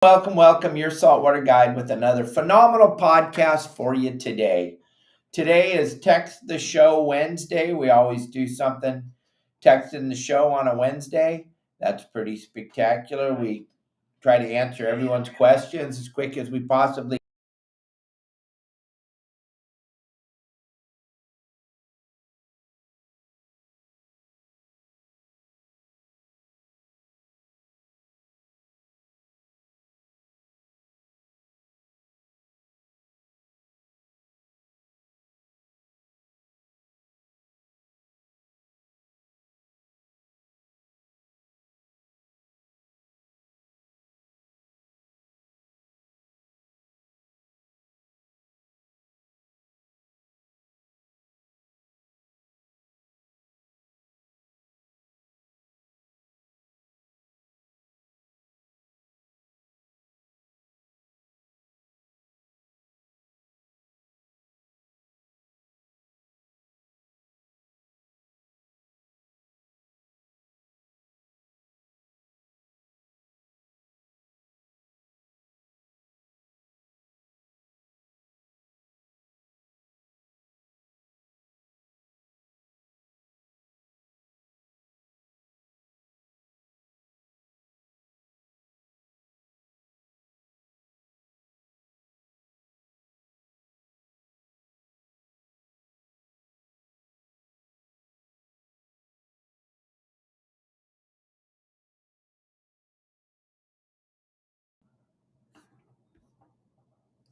Welcome, your saltwater guide with another phenomenal podcast for you today. Today is Text the Show Wednesday. We always do something texting the show on a Wednesday. That's pretty spectacular. We try to answer everyone's questions as quick as we possibly.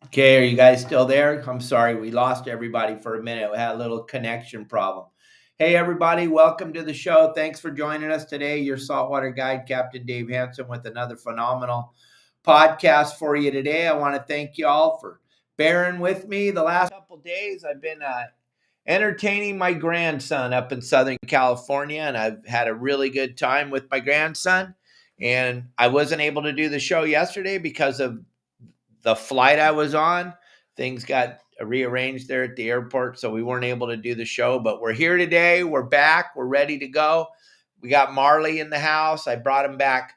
Okay, are you guys still there? I'm sorry, we lost everybody for a minute. We had a little connection problem. Hey, everybody, welcome to the show. Thanks for joining us today. Your saltwater guide, Captain Dave Hansen, with another phenomenal podcast for you today. I want to thank you all for bearing with me. The last couple days, I've been entertaining my grandson up in Southern California, and I've had a really good time with my grandson. And I wasn't able to do the show yesterday because of the flight I was on. Things got rearranged there at the airport, so we weren't able to do the show. But we're here today. We're back. We're ready to go. We got Marley in the house. I brought him back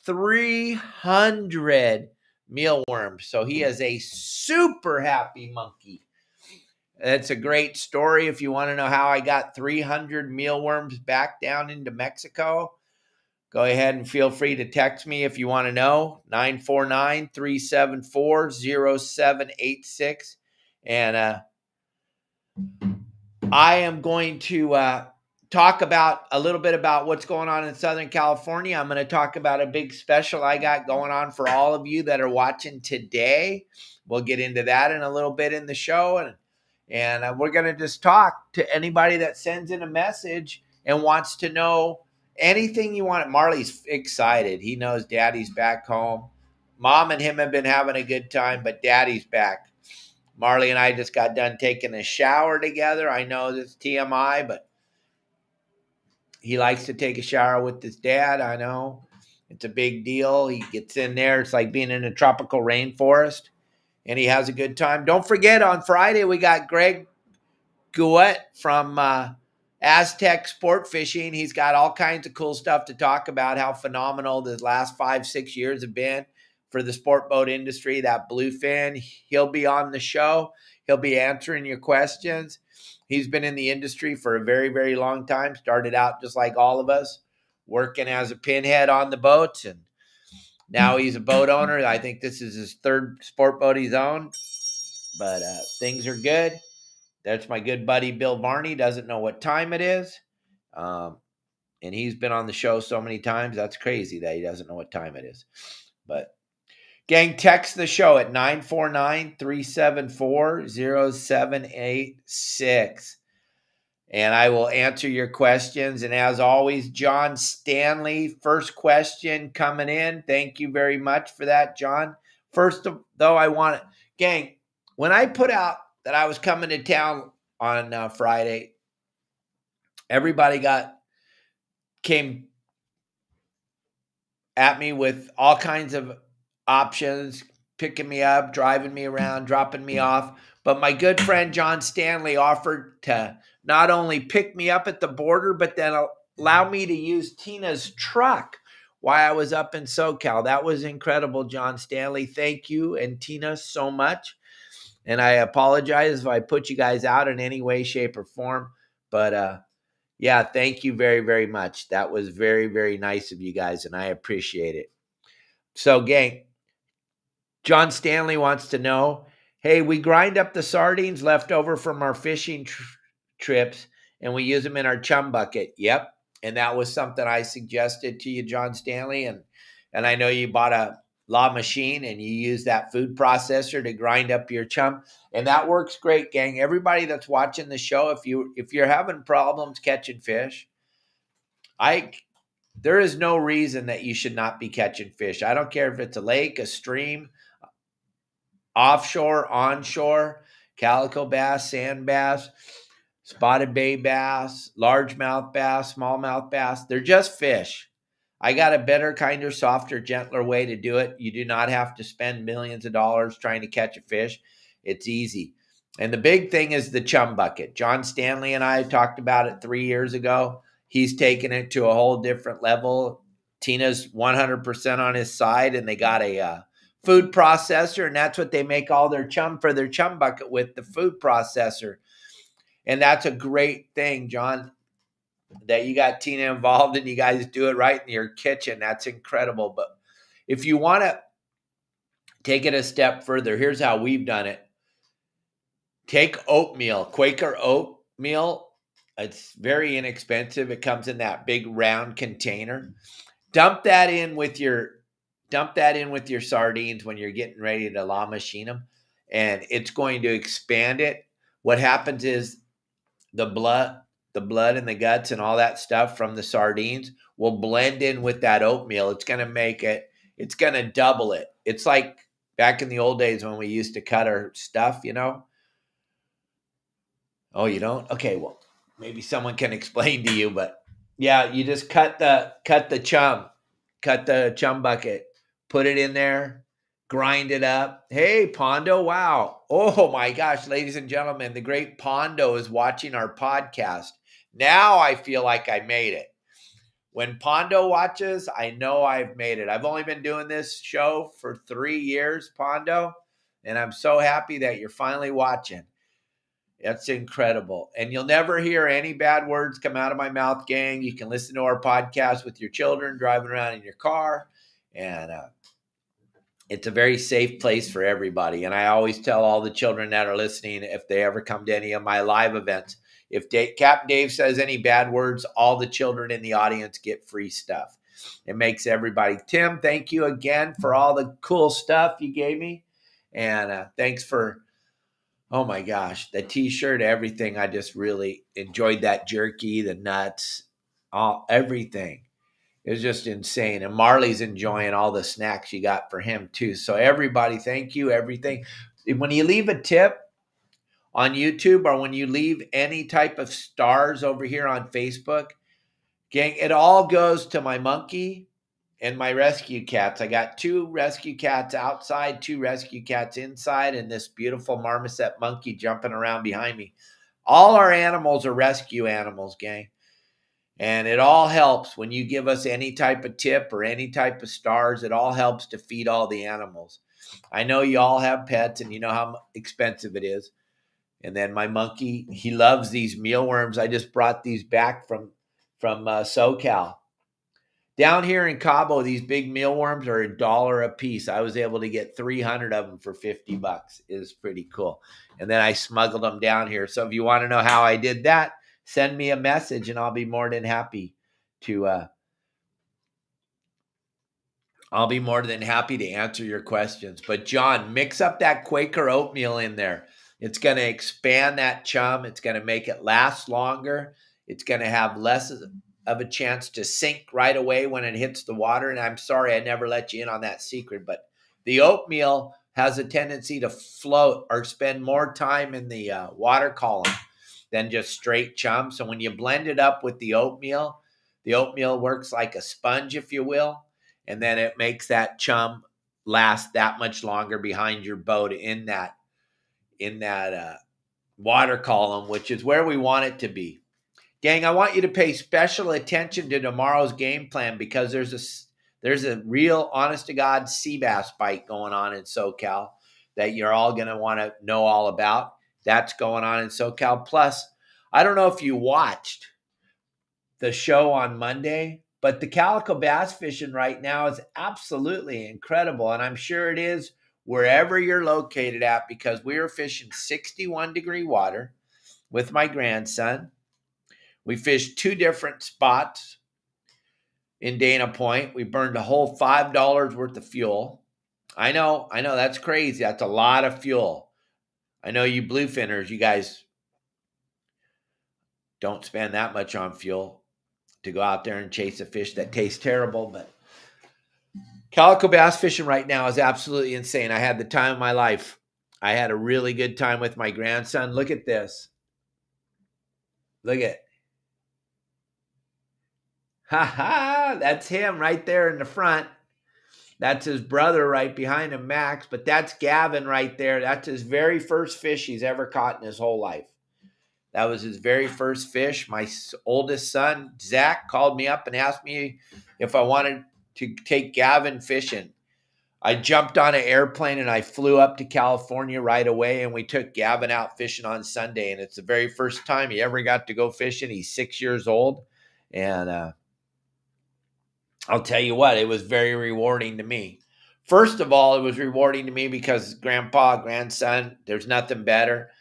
300 mealworms. So he is a super happy monkey. That's a great story. If you want to know how I got 300 mealworms back down into Mexico, go ahead and feel free to text me if you want to know, 949-374-0786. And I am going to talk about a little bit about what's going on in Southern California. I'm going to talk about a big special I got going on for all of you that are watching today. We'll get into that in a little bit in the show. And we're going to just talk to anybody that sends in a message and wants to know anything you want. Marley's excited. He knows Daddy's back home. Mom and him have been having a good time, but Daddy's back. Marley and I just got done taking a shower together. I know this is TMI, but he likes to take a shower with his dad. I know it's a big deal. He gets in there. It's like being in a tropical rainforest, and he has a good time. Don't forget, on Friday, we got Greg Gouet from Aztec Sportfishing. He's got all kinds of cool stuff to talk about, how phenomenal the last 5-6 years have been for the sport boat industry, that bluefin. He'll be on the show. He'll be answering your questions. He's been in the industry for a very, very long time. Started out just like all of us, working as a pinhead on the boats, and now he's a boat owner. I think this is his third sport boat he's owned, but things are good. That's my good buddy Bill Varney. Doesn't know what time it is. And he's been on the show so many times. That's crazy that he doesn't know what time it is. But gang, text the show at 949-374-0786. And I will answer your questions. And as always, John Stanley, first question coming in. Thank you very much for that, John. First, though, I want to, gang, when I put out that I was coming to town on Friday, everybody came at me with all kinds of options, picking me up, driving me around, dropping me off. But my good friend John Stanley offered to not only pick me up at the border, but then allow me to use Tina's truck, while I was up in SoCal. That was incredible, John Stanley. Thank you and Tina so much. And I apologize if I put you guys out in any way, shape, or form. But yeah, thank you very, very much. That was very, very nice of you guys, and I appreciate it. So, gang, John Stanley wants to know, hey, we grind up the sardines left over from our fishing trips, and we use them in our chum bucket. Yep. And that was something I suggested to you, John Stanley. And I know you bought a law machine and you use that food processor to grind up your chum. And that works great, gang. Everybody that's watching the show, if you're having problems catching fish, there is no reason that you should not be catching fish. I don't care if it's a lake, a stream, offshore, onshore, calico bass, sand bass, spotted bay bass, largemouth bass, smallmouth bass. They're just fish. I got a better, kinder, softer, gentler way to do it. You do not have to spend millions of dollars trying to catch a fish. It's easy. And the big thing is the chum bucket. John Stanley and I talked about it 3 years ago. He's taken it to a whole different level. Tina's 100% on his side, and they got a food processor, and that's what they make all their chum for their chum bucket with, the food processor. And that's a great thing, John, that you got Tina involved and you guys do it right in your kitchen. That's incredible. But if you want to take it a step further, here's how we've done it. Take oatmeal, Quaker oatmeal. It's very inexpensive. It comes in that big round container. Dump that in with your sardines when you're getting ready to la machine them, and it's going to expand it. What happens is the blood and the guts and all that stuff from the sardines will blend in with that oatmeal. It's going to double it. It's like back in the old days when we used to cut our stuff, Oh, you don't? Okay, well, maybe someone can explain to you, but yeah, you just cut the chum bucket, put it in there, grind it up. Hey, Pondo, wow. Oh my gosh, ladies and gentlemen, the great Pondo is watching our podcast. Now I feel like I made it. When Pondo watches, I know I've made it. I've only been doing this show for 3 years, Pondo, and I'm so happy that you're finally watching. That's incredible. And you'll never hear any bad words come out of my mouth, gang. You can listen to our podcast with your children driving around in your car. And it's a very safe place for everybody. And I always tell all the children that are listening, if they ever come to any of my live events, if Captain Dave says any bad words, all the children in the audience get free stuff. It makes everybody. Tim, thank you again for all the cool stuff you gave me. And thanks for... oh my gosh, the t-shirt, everything. I just really enjoyed that jerky, the nuts, everything. It was just insane. And Marley's enjoying all the snacks you got for him too. So everybody, thank you, everything. When you leave a tip on YouTube or when you leave any type of stars over here on Facebook, gang, it all goes to my monkey and my rescue cats. I got 2 rescue cats outside, 2 rescue cats inside, and this beautiful marmoset monkey jumping around behind me. All our animals are rescue animals, gang. And it all helps when you give us any type of tip or any type of stars. It all helps to feed all the animals. I know you all have pets and you know how expensive it is. And then my monkey, he loves these mealworms. I just brought these back from SoCal. Down here in Cabo, these big mealworms are $1 a piece. I was able to get 300 of them for $50. It was pretty cool. And then I smuggled them down here. So if you want to know how I did that, send me a message and I'll be more than happy to answer your questions. But John, mix up that Quaker oatmeal in there. It's going to expand that chum. It's going to make it last longer. It's going to have less of a chance to sink right away when it hits the water. And I'm sorry I never let you in on that secret, but the oatmeal has a tendency to float or spend more time in the water column than just straight chum. So when you blend it up with the oatmeal works like a sponge, if you will, and then it makes that chum last that much longer behind your boat in that water column, which is where we want it to be. Gang, I want you to pay special attention to tomorrow's game plan because there's There's a real honest to God sea bass bite going on in SoCal that you're all going to want to know all about. That's going on in SoCal. Plus, I don't know if you watched the show on Monday, but the calico bass fishing right now is absolutely incredible. And I'm sure it is wherever you're located at, because we are fishing 61-degree water with my grandson. We fished 2 different spots in Dana Point. We burned a whole $5 worth of fuel. I know, that's crazy. That's a lot of fuel. I know you bluefinners, you guys don't spend that much on fuel to go out there and chase a fish that tastes terrible, but calico bass fishing right now is absolutely insane. I had the time of my life. I had a really good time with my grandson. Look at this. Look at it. Ha ha, that's him right there in the front. That's his brother right behind him, Max, but that's Gavin right there. That's his very first fish he's ever caught in his whole life. That was his very first fish. My oldest son, Zach, called me up and asked me if I wanted to take Gavin fishing. I jumped on an airplane and I flew up to California right away, and we took Gavin out fishing on Sunday, and it's the very first time he ever got to go fishing. He's 6 years old, and I'll tell you what, it was very rewarding to me. First of all, it was rewarding to me because grandson, there's nothing better.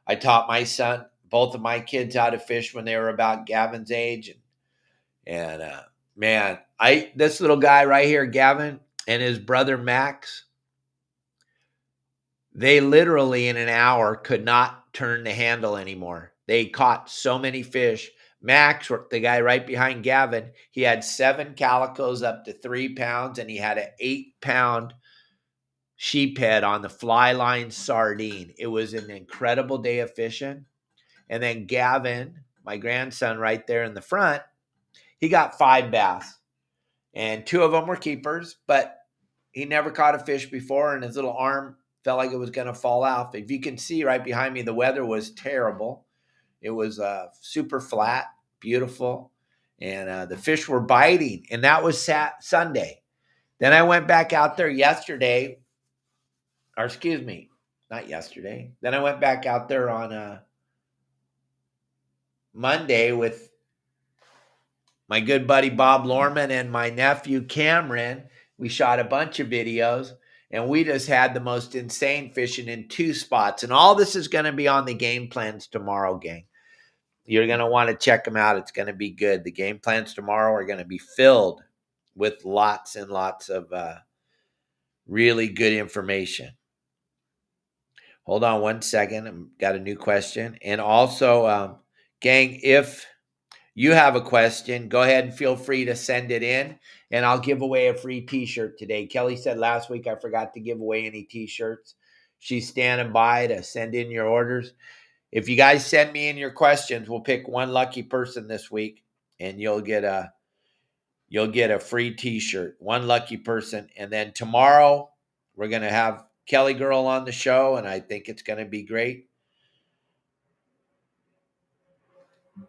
I taught my son, both of my kids, how to fish when they were about Gavin's age. And man, this little guy right here, Gavin, and his brother Max, they literally in an hour could not turn the handle anymore. They caught so many fish. Max, the guy right behind Gavin, he had 7 calicos up to 3 pounds, and he had an 8-pound sheephead on the fly line sardine. It was an incredible day of fishing. And then Gavin, my grandson right there in the front, he got 5 bass, and 2 of them were keepers, but he never caught a fish before, and his little arm felt like it was going to fall off. If you can see right behind me, the weather was terrible. It was super flat, beautiful, and the fish were biting, and that was Sunday. Then I went back out there yesterday, or excuse me, not yesterday. Then I went back out there on Monday with my good buddy Bob Lorman and my nephew Cameron. We shot a bunch of videos, and we just had the most insane fishing in 2 spots. And all this is going to be on the game plans tomorrow, gang. You're going to want to check them out. It's going to be good. The game plans tomorrow are going to be filled with lots and lots of really good information. Hold on one second. I've got a new question. And also, gang, if you have a question, go ahead and feel free to send it in, and I'll give away a free t-shirt today. Kelly said last week I forgot to give away any t-shirts. She's standing by to send in your orders. If you guys send me in your questions, we'll pick one lucky person this week, and you'll get a free t-shirt. One lucky person. And then tomorrow we're going to have Kelly Girl on the show, and I think it's going to be great.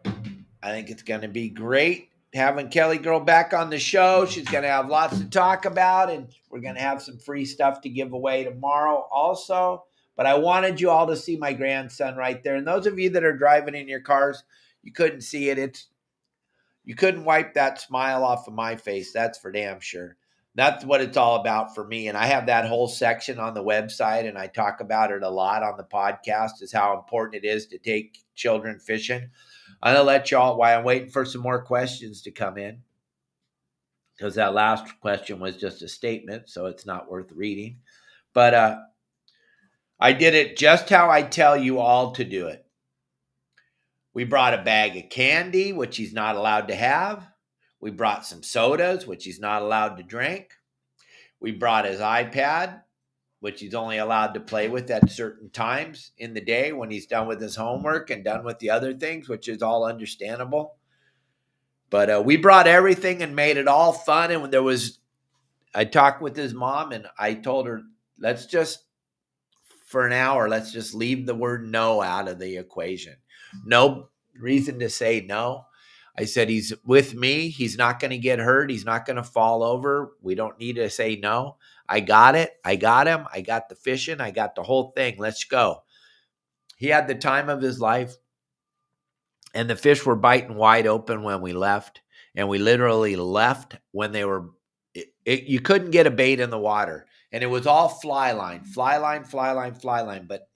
I think it's going to be great having Kelly Girl back on the show. She's going to have lots to talk about, and we're going to have some free stuff to give away tomorrow also. But I wanted you all to see my grandson right there. And those of you that are driving in your cars, you couldn't see it. You couldn't wipe that smile off of my face. That's for damn sure. That's what it's all about for me. And I have that whole section on the website, and I talk about it a lot on the podcast, is how important it is to take children fishing. I'm going to let y'all, while I'm waiting for some more questions to come in, because that last question was just a statement, so it's not worth reading. But I did it just how I tell you all to do it. We brought a bag of candy, which he's not allowed to have. We brought some sodas, which he's not allowed to drink. We brought his iPad, which he's only allowed to play with at certain times in the day when he's done with his homework and done with the other things, which is all understandable. But we brought everything and made it all fun. And when I talked with his mom, and I told her, for an hour, let's just leave the word no out of the equation. No reason to say no. I said, he's with me. He's not going to get hurt. He's not going to fall over. We don't need to say no. I got it. I got him. I got the fishing. I got the whole thing. Let's go. He had the time of his life, and the fish were biting wide open when we left. And we literally left when they were, you couldn't get a bait in the water. And it was all fly line. But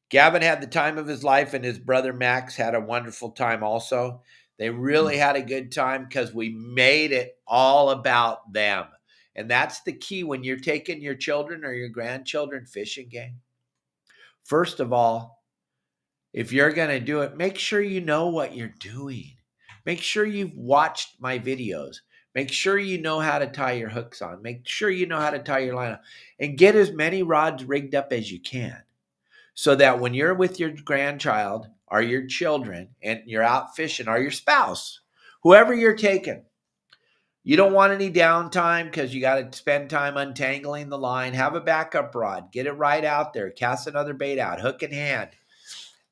Gavin had the time of his life, and his brother Max had a wonderful time also. They really had a good time because we made it all about them. And that's the key when you're taking your children or your grandchildren fishing, gang. First of all, if you're going to do it, make sure you know what you're doing. Make sure you've watched my videos. Make sure you know how to tie your hooks on. Make sure you know how to tie your line on. And get as many rods rigged up as you can, so that when you're with your grandchild or your children and you're out fishing, or your spouse, whoever you're taking, you don't want any downtime because you got to spend time untangling the line. Have a backup rod. Get it right out there. Cast another bait out. Hook in hand.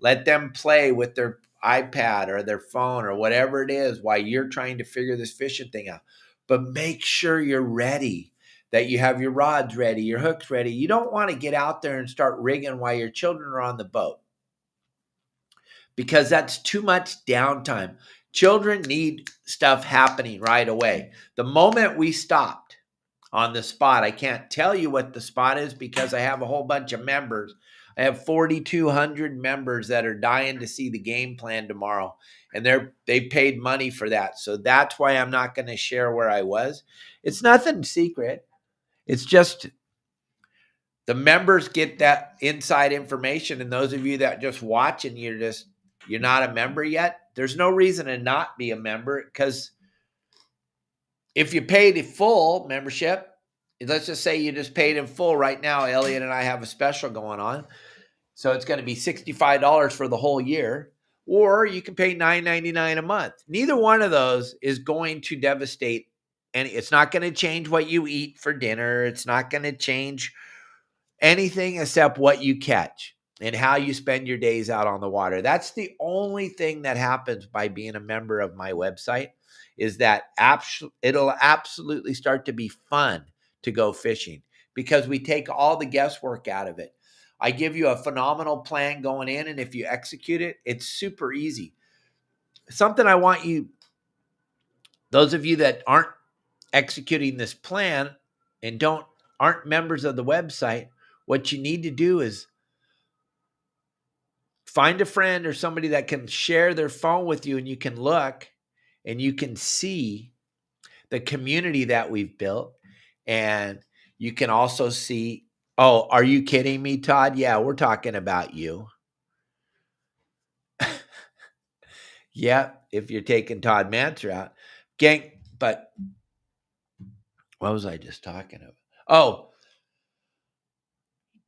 Let them play with their iPad or their phone or whatever it is while you're trying to figure this fishing thing out. But make sure you're ready, that you have your rods ready, your hooks ready. You don't want to get out there and start rigging while your children are on the boat, because that's too much downtime. Children need stuff happening right away. The moment we stopped on the spot, I can't tell you what the spot is because I have a whole bunch of members. I have 4,200 members that are dying to see the game plan tomorrow, and they paid money for that. So that's why I'm not going to share where I was. It's nothing secret. It's just the members get that inside information, and those of you that just watch and you're not a member yet, there's no reason to not be a member, because if you paid a full membership, let's just say you just paid in full right now, Elliot and I have a special going on. So it's going to be $65 for the whole year, or you can pay $9.99 a month. Neither one of those is going to devastate any. It's not going to change what you eat for dinner. It's not going to change anything except what you catch and how you spend your days out on the water. That's the only thing that happens by being a member of my website, is that it'll absolutely start to be fun to go fishing, because we take all the guesswork out of it. I give you a phenomenal plan going in, and if you execute it, it's super easy. Something I want you, those of you that aren't executing this plan and aren't members of the website, what you need to do is find a friend or somebody that can share their phone with you, and you can look and you can see the community that we've built. And you can also see, oh, are you kidding me, Todd? Yeah, we're talking about you. Yeah, if you're taking Todd Manser out. Gang, but what was I just talking about? Oh,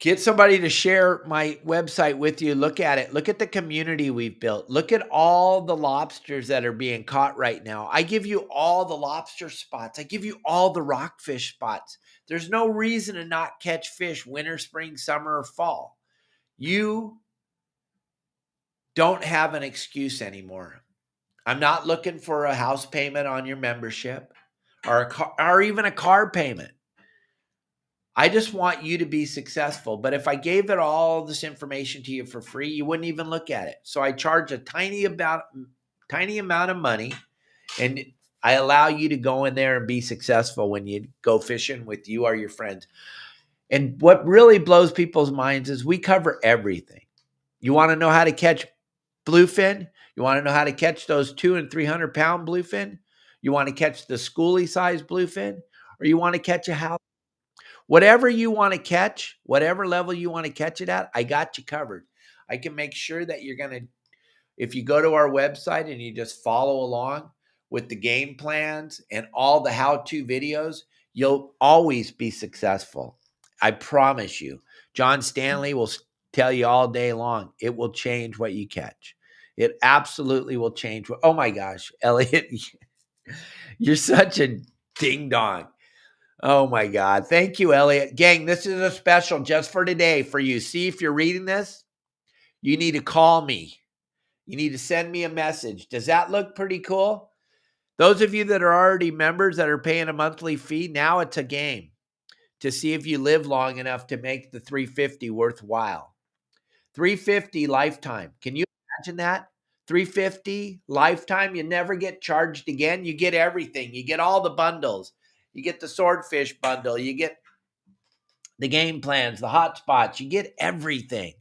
get somebody to share my website with you. Look at it. Look at the community we've built. Look at all the lobsters that are being caught right now. I give you all the lobster spots. I give you all the rockfish spots. There's no reason to not catch fish winter, spring, summer, or fall. You don't have an excuse anymore. I'm not looking for a house payment on your membership or even a car payment. I just want you to be successful. But if I gave it all this information to you for free, you wouldn't even look at it. So I charge a tiny amount of money, and I allow you to go in there and be successful when you go fishing with you or your friends. And what really blows people's minds is we cover everything. You want to know how to catch bluefin? You want to know how to catch those 200 and 300 pound bluefin? You want to catch the schoolie size bluefin? Or you want to catch a house? Whatever you want to catch, whatever level you want to catch it at, I got you covered. I can make sure that you're going to, if you go to our website and you just follow along with the game plans and all the how-to videos, you'll always be successful. I promise you. John Stanley will tell you all day long, it will change what you catch. It absolutely will change. Oh my gosh, Elliot, you're such a ding dong. Oh my God. Thank you, Elliot. Gang, this is a special just for today for you. See, if you're reading this, you need to call me. You need to send me a message. Does that look pretty cool? Those of you that are already members that are paying a monthly fee, now it's a game to see if you live long enough to make the 350 worthwhile. 350 lifetime. Can you imagine that? 350 lifetime. You never get charged again. You get everything. You get all the bundles. You get the swordfish bundle. You get the game plans, the hotspots. You get everything.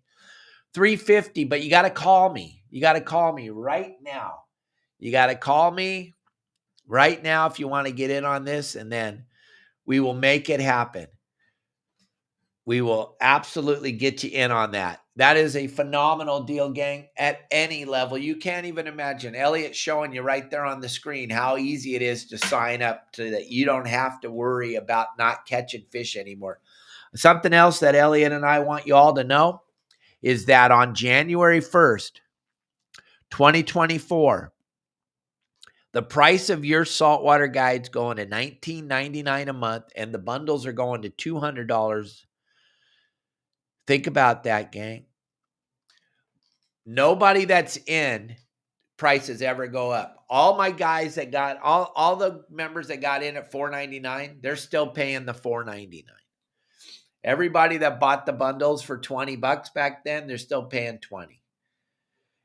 350, but you got to call me. You got to call me right now. You got to call me right now if you want to get in on this, and then we will make it happen. We will absolutely get you in on that. That is a phenomenal deal, gang, at any level. You can't even imagine. Elliot's showing you right there on the screen how easy it is to sign up so that you don't have to worry about not catching fish anymore. Something else that Elliot and I want you all to know is that on January 1st, 2024, the price of your saltwater guide's going to $19.99 a month, and the bundles are going to $200. Think about that, gang. Nobody that's in prices ever go up. All my guys that got all the members that got in at $4.99, they're still paying the $4.99. Everybody that bought the bundles for $20 back then, they're still paying $20.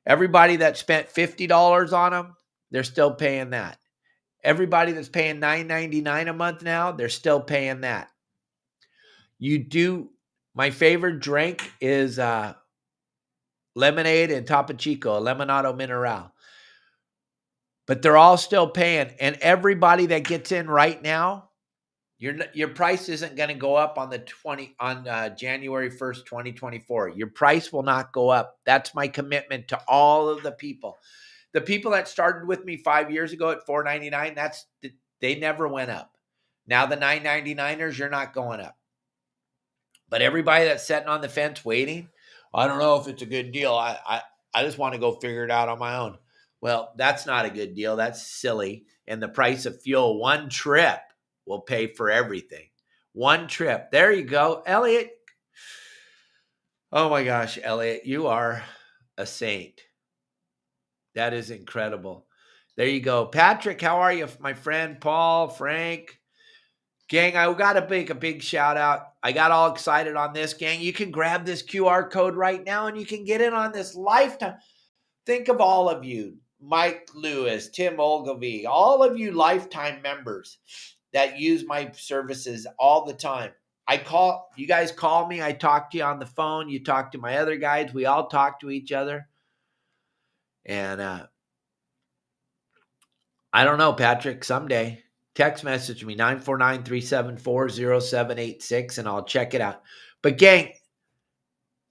Everybody that spent $50 on them, they're still paying that. Everybody that's paying $9.99 a month now, they're still paying that. My favorite drink is lemonade and Topo Chico, Lemonado Mineral. But they're all still paying. And everybody that gets in right now, your price isn't going to go up on January 1st, 2024. Your price will not go up. That's my commitment to all of the people. The people that started with me 5 years ago at $4.99, they never went up. Now the $9.99ers, you're not going up. But everybody that's sitting on the fence waiting, I don't know if it's a good deal. I just want to go figure it out on my own. Well, that's not a good deal. That's silly. And the price of fuel, one trip will pay for everything. One trip. There you go. Elliot. Oh my gosh, Elliot, you are a saint. That is incredible. There you go. Patrick, how are you, my friend? Paul, Frank. Gang, I got to make a big shout out. I got all excited on this, gang. You can grab this QR code right now and you can get in on this lifetime. Think of all of you, Mike Lewis, Tim Ogilvie, all of you lifetime members that use my services all the time. You guys call me. I talk to you on the phone. You talk to my other guides. We all talk to each other. And I don't know, Patrick, someday. Text message me, 949-374-0786, and I'll check it out. But gang,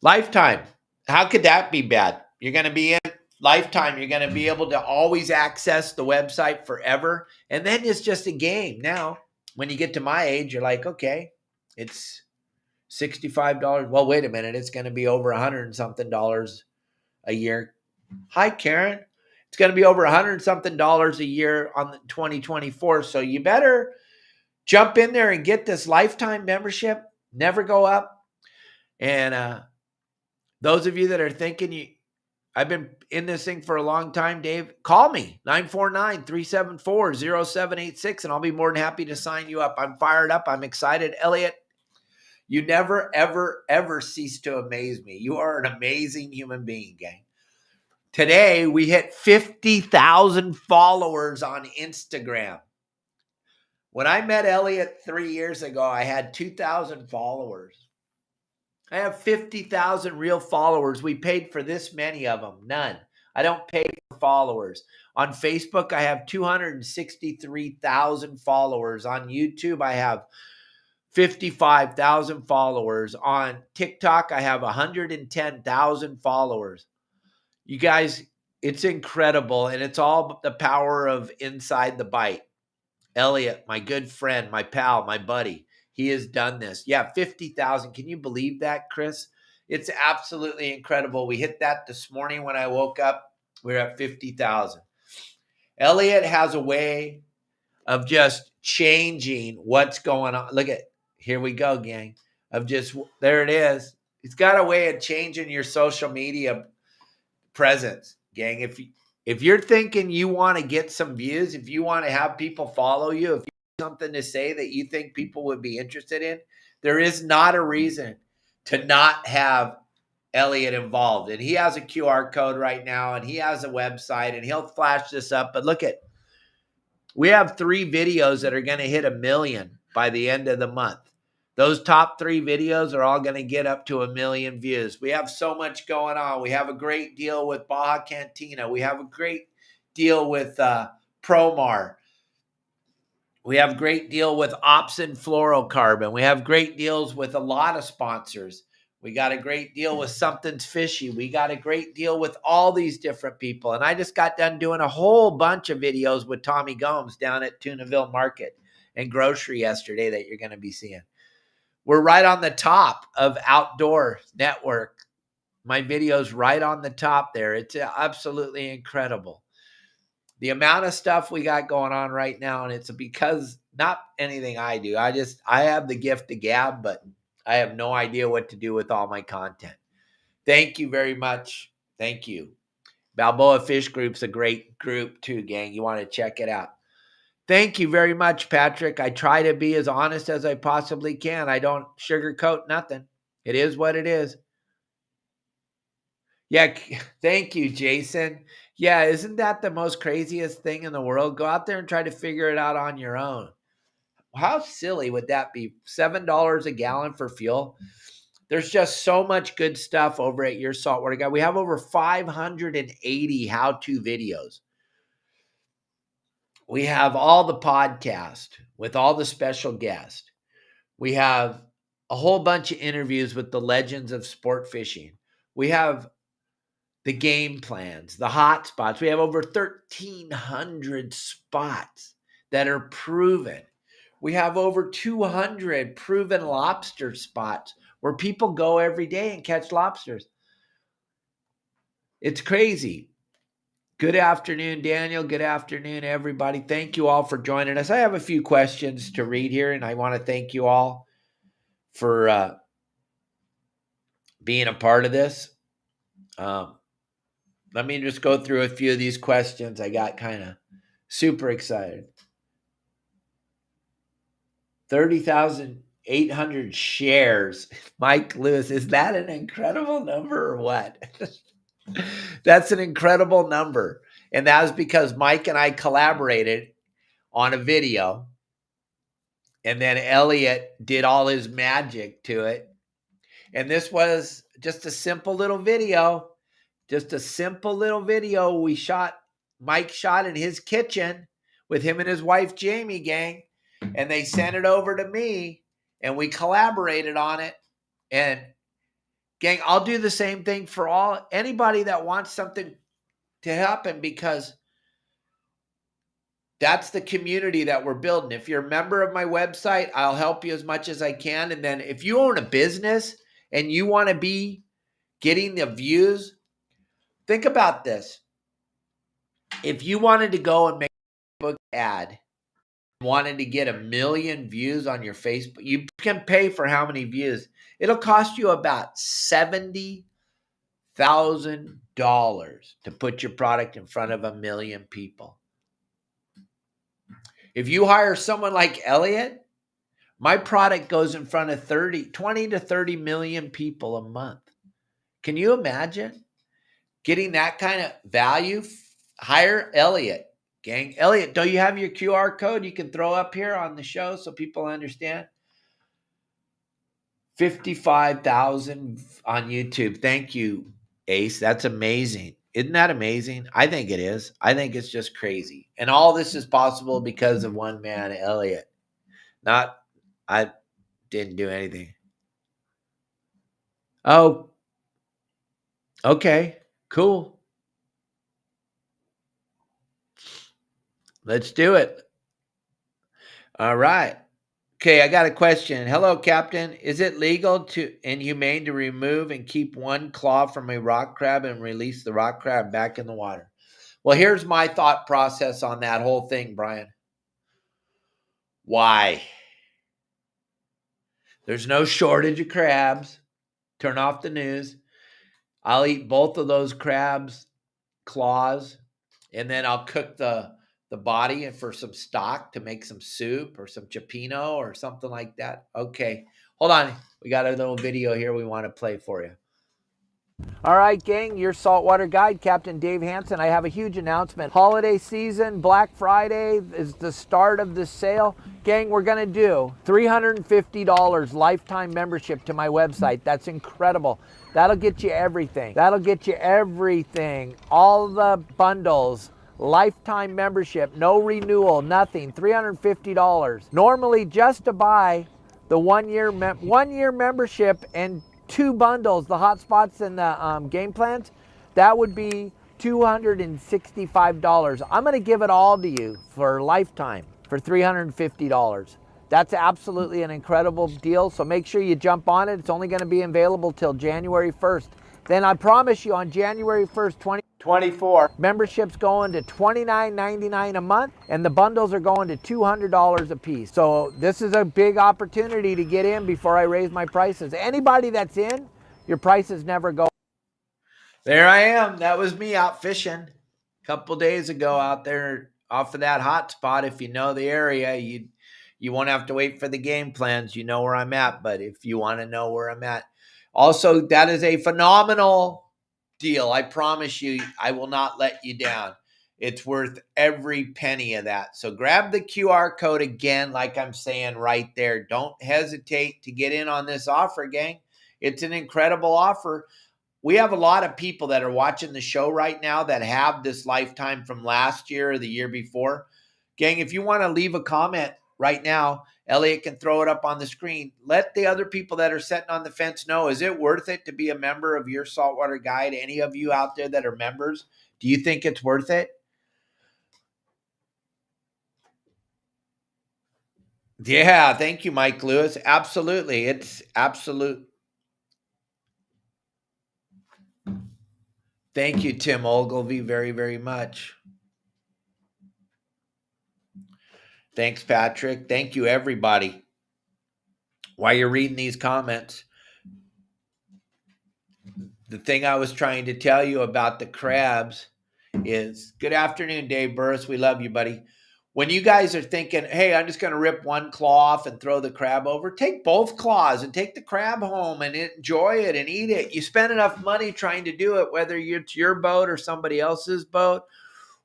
lifetime, how could that be bad? You're going to be in lifetime. You're going to be able to always access the website forever. And then it's just a game. Now, when you get to my age, you're like, okay, it's $65. Well, wait a minute. It's going to be over $100 and something a year. Hi, Karen. It's going to be over $100 and something a year on the 2024. So you better jump in there and get this lifetime membership. Never go up. And those of you that are thinking I've been in this thing for a long time, Dave, call me, 949-374-0786, and I'll be more than happy to sign you up. I'm fired up. I'm excited. Elliot, you never, ever, ever cease to amaze me. You are an amazing human being, gang. Today, we hit 50,000 followers on Instagram. When I met Elliot 3 years ago, I had 2,000 followers. I have 50,000 real followers. We paid for this many of them. None. I don't pay for followers. On Facebook, I have 263,000 followers. On YouTube, I have 55,000 followers. On TikTok, I have 110,000 followers. You guys, it's incredible, and it's all the power of Inside the Bite. Elliot, my good friend, my pal, my buddy, he has done this. Yeah, 50,000. Can you believe that, Chris? It's absolutely incredible. We hit that this morning when I woke up. We're at 50,000. Elliot has a way of just changing what's going on. Look at, here we go, gang. There it is. He's got a way of changing your social media presence, gang. If you're thinking you want to get some views, if you want to have people follow you, if you have something to say that you think people would be interested in, there is not a reason to not have Elliot involved. And he has a QR code right now, and he has a website, and he'll flash this up. But look at, we have 3 videos that are going to hit 1 million by the end of the month. Those top 3 videos are all going to get up to 1 million views. We have so much going on. We have a great deal with Baja Cantina. We have a great deal with Promar. We have a great deal with Opsin Fluorocarbon. We have great deals with a lot of sponsors. We got a great deal with Something's Fishy. We got a great deal with all these different people. And I just got done doing a whole bunch of videos with Tommy Gomes down at Tunaville Market and Grocery yesterday that you're going to be seeing. We're right on the top of Outdoor Network. My video's right on the top there. It's absolutely incredible. The amount of stuff we got going on right now, and it's because not anything I do. I have the gift of gab, but I have no idea what to do with all my content. Thank you very much. Thank you. Balboa Fish Group's a great group too, gang. You want to check it out. Thank you very much, Patrick. I try to be as honest as I possibly can. I don't sugarcoat nothing. It is what it is. Yeah, thank you, Jason. Yeah, isn't that the most craziest thing in the world? Go out there and try to figure it out on your own. How silly would that be? $7 a gallon for fuel. There's just so much good stuff over at Your Saltwater Guy. We have over 580 how-to videos. We have all the podcast with all the special guests. We have a whole bunch of interviews with the legends of sport fishing. We have the game plans, the hot spots. We have over 1,300 spots that are proven. We have over 200 proven lobster spots where people go every day and catch lobsters. It's crazy. Good afternoon, Daniel. Good afternoon, everybody. Thank you all for joining us. I have a few questions to read here, and I want to thank you all for being a part of this. Let me just go through a few of these questions. I got kind of super excited. 30,800 shares. Mike Lewis, is that an incredible number or what? That's an incredible number. And that was because Mike and I collaborated on a video. And then Elliot did all his magic to it. And this was just a simple little video. Just a simple little video Mike shot in his kitchen with him and his wife, Jamie, gang. And they sent it over to me and we collaborated on it. And gang, I'll do the same thing for anybody that wants something to happen, because that's the community that we're building. If you're a member of my website, I'll help you as much as I can. And then if you own a business and you want to be getting the views, think about this. If you wanted to go and make a Facebook ad, wanted to get 1 million views on your Facebook, you can pay for how many views? It'll cost you about $70,000 to put your product in front of 1 million people. If you hire someone like Elliot, my product goes in front of 20 to 30 million people a month. Can you imagine getting that kind of value? Hire Elliot, gang. Elliot, do you have your QR code you can throw up here on the show so people understand? 55,000 on YouTube. Thank you, Ace. That's amazing. Isn't that amazing? I think it is. I think it's just crazy. And all this is possible because of one man, Elliot. I didn't do anything. Oh, okay, cool. Let's do it. All right. Okay, I got a question. Hello, Captain. Is it legal and humane to remove and keep one claw from a rock crab and release the rock crab back in the water? Well, here's my thought process on that whole thing, Brian. Why? There's no shortage of crabs. Turn off the news. I'll eat both of those crabs' claws and then I'll cook the body for some stock to make some soup or some cioppino or something like that. Okay, hold on. We got a little video here we want to play for you. All right, gang, your saltwater guide, Captain Dave Hansen. I have a huge announcement. Holiday season, Black Friday is the start of the sale. Gang, we're going to do $350 lifetime membership to my website. That's incredible. That'll get you everything. That'll get you everything. All the bundles, lifetime membership, no renewal, nothing. $350. Normally, just to buy the one-year membership and 2 bundles, the hotspots and the game plans, that would be $265. I'm going to give it all to you for a lifetime for $350. That's absolutely an incredible deal. So make sure you jump on it. It's only going to be available till January 1st. Then I promise you on January 1st, 2024, membership's going to $29.99 a month, and the bundles are going to $200 a piece. So this is a big opportunity to get in before I raise my prices. Anybody that's in, your prices never go. There I am. That was me out fishing a couple days ago out there off of that hot spot. If you know the area, you won't have to wait for the game plans. You know where I'm at, but if you want to know where I'm at. Also, that is a phenomenal deal. I promise you, I will not let you down. It's worth every penny of that. So grab the QR code again, like I'm saying right there. Don't hesitate to get in on this offer, gang. It's an incredible offer. We have a lot of people that are watching the show right now that have this lifetime from last year or the year before. Gang, if you want to leave a comment right now, Elliot can throw it up on the screen. Let the other people that are sitting on the fence know, is it worth it to be a member of your Saltwater Guide? Any of you out there that are members, do you think it's worth it? Yeah, thank you, Mike Lewis. Absolutely. It's absolute. Thank you, Tim Ogilvy, very, very much. Thanks, Patrick. Thank you, everybody. While you're reading these comments, the thing I was trying to tell you about the crabs is, good afternoon, Dave Burris. We love you, buddy. When you guys are thinking, hey, I'm just going to rip one claw off and throw the crab over, take both claws and take the crab home and enjoy it and eat it. You spend enough money trying to do it, whether it's your boat or somebody else's boat,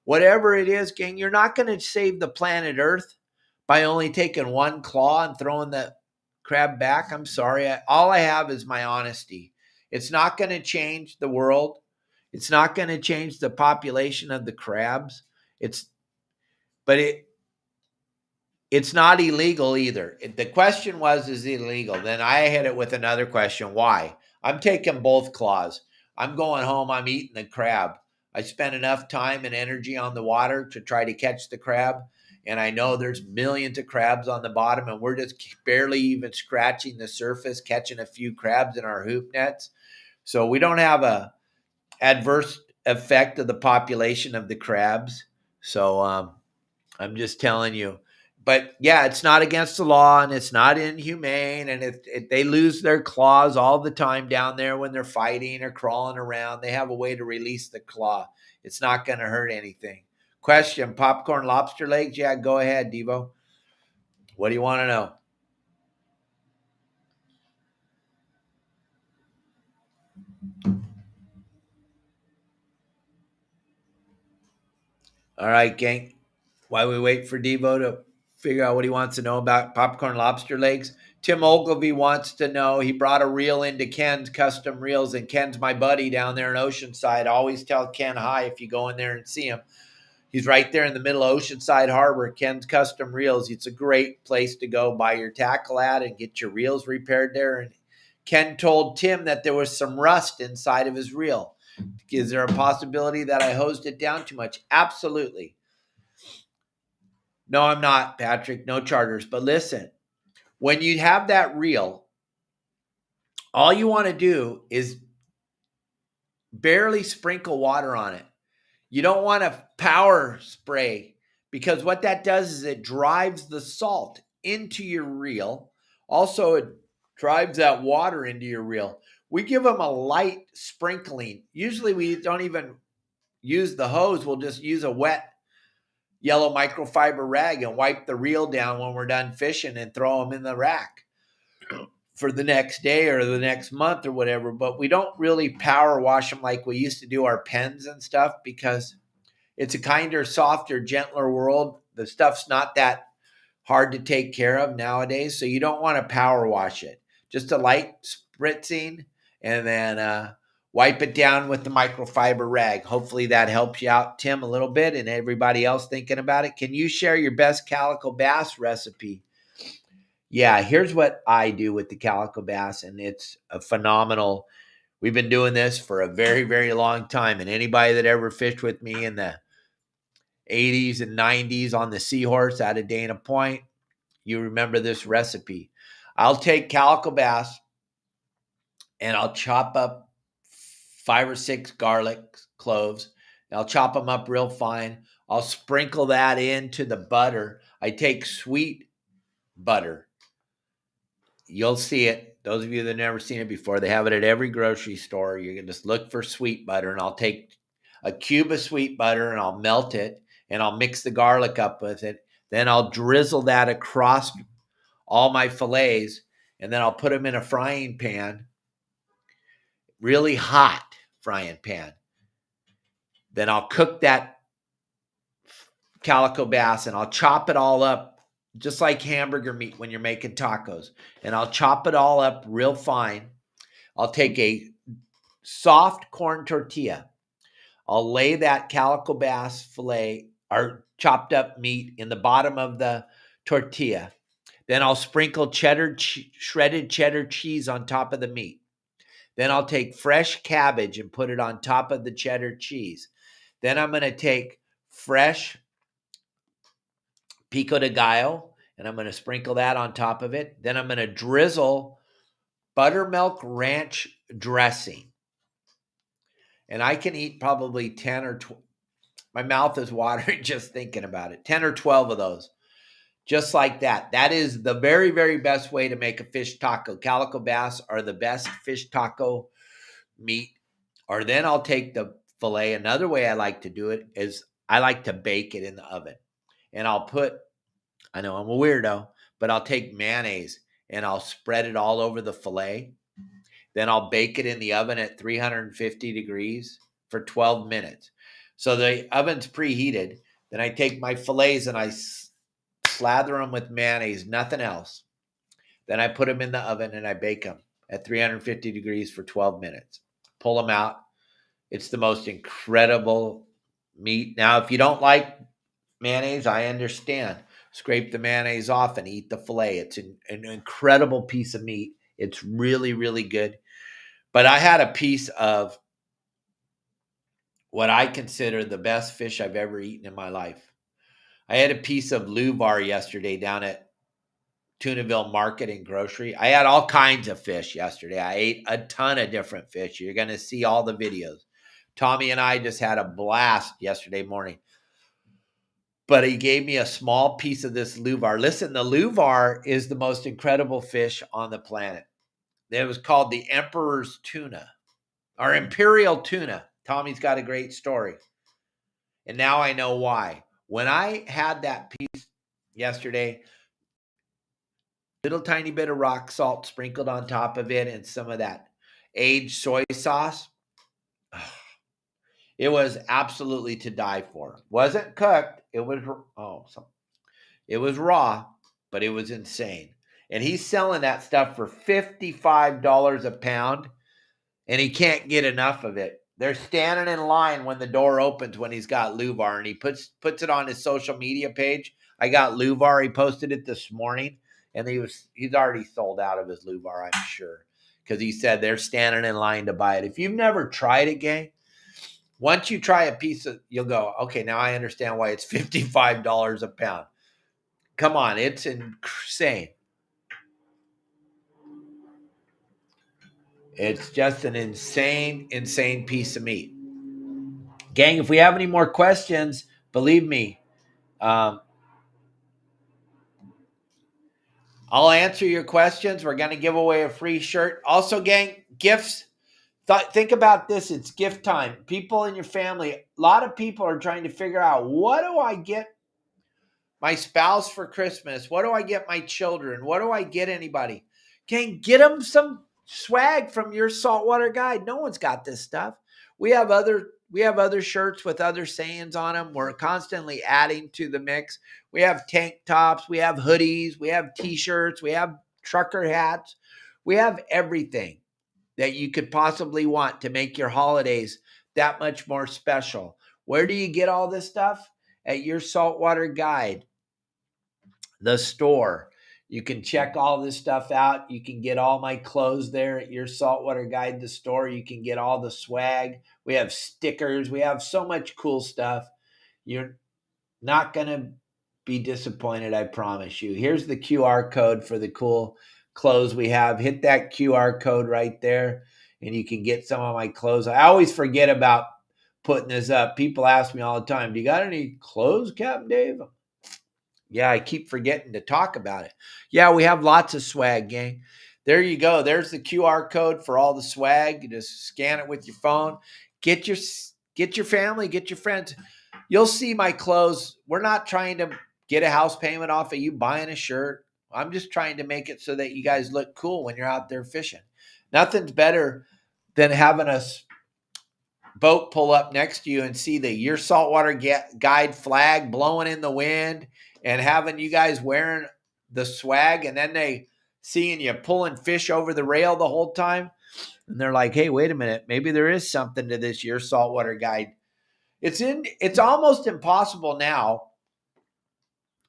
whatever it is, gang, you're not going to save the planet Earth by only taking one claw and throwing the crab back. I'm sorry. All I have is my honesty. It's not going to change the world. It's not going to change the population of the crabs. It's not illegal either. The question was, is it illegal? Then I hit it with another question. Why? I'm taking both claws. I'm going home. I'm eating the crab. I spent enough time and energy on the water to try to catch the crab. And I know there's millions of crabs on the bottom, and we're just barely even scratching the surface, catching a few crabs in our hoop nets. So we don't have a adverse effect of the population of the crabs. So I'm just telling you. But yeah, it's not against the law and it's not inhumane. And they lose their claws all the time down there when they're fighting or crawling around. They have a way to release the claw. It's not going to hurt anything. Question, popcorn lobster legs? Yeah, go ahead, Devo. What do you want to know? All right, gang. While we wait for Devo to figure out what he wants to know about popcorn lobster legs, Tim Ogilvy wants to know, he brought a reel into Ken's Custom Reels, and Ken's my buddy down there in Oceanside. Always tell Ken hi if you go in there and see him. He's right there in the middle of Oceanside Harbor, Ken's Custom Reels. It's a great place to go buy your tackle at and get your reels repaired there. And Ken told Tim that there was some rust inside of his reel. Is there a possibility that I hosed it down too much? Absolutely. No, I'm not, Patrick. No charters. But listen, when you have that reel, all you want to do is barely sprinkle water on it. You don't want to power spray, because what that does is it drives the salt into your reel. Also, it drives that water into your reel. We give them a light sprinkling. Usually we don't even use the hose, we'll just use a wet yellow microfiber rag and wipe the reel down when we're done fishing and throw them in the rack for the next day or the next month or whatever. But we don't really power wash them like we used to do our pens and stuff, because it's a kinder, softer, gentler world. The stuff's not that hard to take care of nowadays, so you don't want to power wash it. Just a light spritzing, and then wipe it down with the microfiber rag. Hopefully that helps you out, Tim, a little bit, and everybody else thinking about it. Can you share your best calico bass recipe? Yeah, here's what I do with the calico bass, and it's a phenomenal. We've been doing this for a very, very long time, and anybody that ever fished with me in the 80s and 90s on the Seahorse out of Dana Point, you remember this recipe. I'll take calico bass and I'll chop up 5 or 6 garlic cloves. I'll chop them up real fine. I'll sprinkle that into the butter. I take sweet butter. You'll see it. Those of you that have never seen it before, they have it at every grocery store. You can just look for sweet butter, and I'll take a cube of sweet butter and I'll melt it, and I'll mix the garlic up with it. Then I'll drizzle that across all my fillets, and then I'll put them in a frying pan, really hot frying pan. Then I'll cook that calico bass, and I'll chop it all up just like hamburger meat when you're making tacos. And I'll chop it all up real fine. I'll take a soft corn tortilla. I'll lay that calico bass fillet or chopped up meat in the bottom of the tortilla. Then I'll sprinkle shredded cheddar cheese on top of the meat. Then I'll take fresh cabbage and put it on top of the cheddar cheese. Then I'm going to take fresh pico de gallo, and I'm going to sprinkle that on top of it. Then I'm going to drizzle buttermilk ranch dressing. And I can eat probably 10 or 12. My mouth is watering just thinking about it. 10 or 12 of those. Just like that. That is the very, very best way to make a fish taco. Calico bass are the best fish taco meat. Or then I'll take the fillet. Another way I like to do it is I like to bake it in the oven. And I'll put, I know I'm a weirdo, but I'll take mayonnaise and I'll spread it all over the fillet. Then I'll bake it in the oven at 350 degrees for 12 minutes. So the oven's preheated. Then I take my fillets and I slather them with mayonnaise, nothing else. Then I put them in the oven and I bake them at 350 degrees for 12 minutes. Pull them out. It's the most incredible meat. Now, if you don't like mayonnaise, I understand. Scrape the mayonnaise off and eat the fillet. It's an incredible piece of meat. It's really, really good. But I had a piece of what I consider the best fish I've ever eaten in my life. I had a piece of luvar yesterday down at Tunaville Market and Grocery. I had all kinds of fish yesterday. I ate a ton of different fish. You're going to see all the videos. Tommy and I just had a blast yesterday morning. But he gave me a small piece of this luvar. Listen, the luvar is the most incredible fish on the planet. It was called the Emperor's Tuna, or Imperial Tuna. Tommy's got a great story. And now I know why. When I had that piece yesterday, little tiny bit of rock salt sprinkled on top of it and some of that aged soy sauce. It was absolutely to die for. Wasn't cooked. It was it was raw, but it was insane. And he's selling that stuff for $55 a pound, and he can't get enough of it. They're standing in line when the door opens when he's got luvar, and he puts it on his social media page. I got luvar. He posted it this morning, and he's already sold out of his luvar, I'm sure, because he said they're standing in line to buy it. If you've never tried it, gang, once you try a piece of, you'll go, okay, now I understand why it's $55 a pound. Come on, it's insane. It's just an insane, insane piece of meat. Gang, if we have any more questions, believe me, I'll answer your questions. We're going to give away a free shirt. Also, gang, gifts Think about this. It's gift time. People in your family, a lot of people are trying to figure out, what do I get my spouse for Christmas? What do I get my children? What do I get anybody? Get them some swag from your Saltwater Guide. No one's got this stuff. We have other shirts with other sayings on them. We're constantly adding to the mix. We have tank tops, we have hoodies, we have t-shirts, we have trucker hats. We have everything that you could possibly want to make your holidays that much more special. Where do you get all this stuff? At your Saltwater Guide, the store. You can check all this stuff out. You can get all my clothes there at your Saltwater Guide, the store. You can get all the swag. We have stickers. We have so much cool stuff. You're not going to be disappointed, I promise you. Here's the QR code for the cool clothes we have. Hit that QR code right there, and you can get some of my clothes. I always forget about putting this up. People ask me all the time, do you got any clothes, Captain Dave? Yeah, I keep forgetting to talk about it. Yeah, we have lots of swag, gang. There you go. There's the QR code for all the swag. You just scan it with your phone. Get your family, get your friends. You'll see my clothes. We're not trying to get a house payment off of you buying a shirt. I'm just trying to make it so that you guys look cool when you're out there fishing. Nothing's better than having us boat pull up next to you and see the Your Saltwater Guide flag blowing in the wind and having you guys wearing the swag, and then they seeing you pulling fish over the rail the whole time. And they're like, hey, wait a minute. Maybe there is something to this Your Saltwater Guide. It's almost impossible now